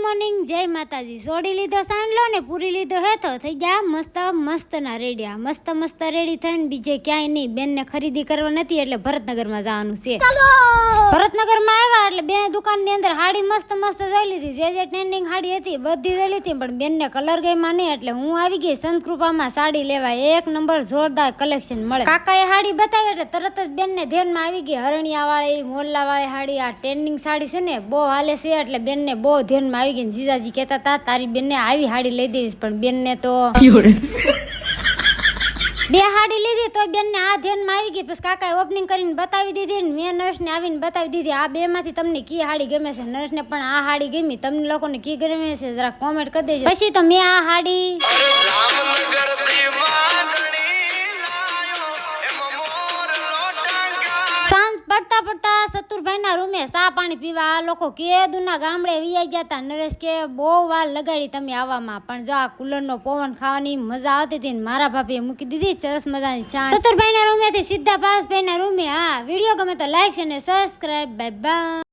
Morning, જય માતાજી। સોડી લીધો સાંડલો ને પૂરી લીધો હેતો થઈ ગયા મસ્ત મસ્ત ના રેડિયા। મસ્ત રેડી થઈને બીજે ક્યાંય નહીં, બેન ને ખરીદી કરવા નથી એટલે ભરતનગર માં જવાનું છે। ભરતનગર માં આવ્યા એટલે બેને દુકાન ની અંદર હાડી મસ્ત જોઈ લીધી, જે ટ્રેન્ડિંગ હાડી હતી બધી જોઈ લીધી, પણ બેન ને કલર ગઈમાં નહીં એટલે હું આવી ગઈ સંતકૃપામાં સાડી લેવા। એક નંબર જોરદાર કલેક્શન મળે। કાકાએ હાડી બતાવી એટલે તરત જ બેન ને ધ્યાનમાં આવી ગઈ હરણિયા વાળી મોરલા વાળી હાડી। આ ટ્રેન્ડિંગ સાડી છે ને બહુ હાલે છે એટલે બેન ને બહુ ધ્યાનમાં આવી ગઈ। જીજાજી કહેતા હતા તારી બેન ને આવી હાડી લઈ દેવીશ, પણ બેન ને તો બે હાડી લીધી તો બેન ને આ ધ્યાનમાં આવી ગઈ। પછી કાકાએ ઓપનિંગ કરીને બતાવી દીધી ને મેં નર્સ ને આવીને બતાવી દીધી। આ બે માંથી તમને કી હાડી ગમે છે? નર્સ ને પણ આ હાડી ગમી, તમને લોકોને કી ગમે છે જરા કોમેન્ટ કરી દેજો। પછી તો મેં આ હાડી સાંજ પડતા સતુરભાઈ ના રૂમે ચા પાણી પીવા આ લોકો કેદુના ગામડે વિયાઈ ગયા હતા। નરેશ કે બહુ વાર લગાડી તમે આવવામાં, પણ જો આ કુલર નો પવન ખાવાની મજા આવતી હતી ને મારા ભાભીએ મૂકી દીધી સરસ મજાની ચા સતુરભાઈ ના રૂમે થી સીધા પાસભાઈ ના રૂમે। હા, વિડીયો ગમે તો લાઈક અને સબસ્ક્રાઇબ, બાય બાય।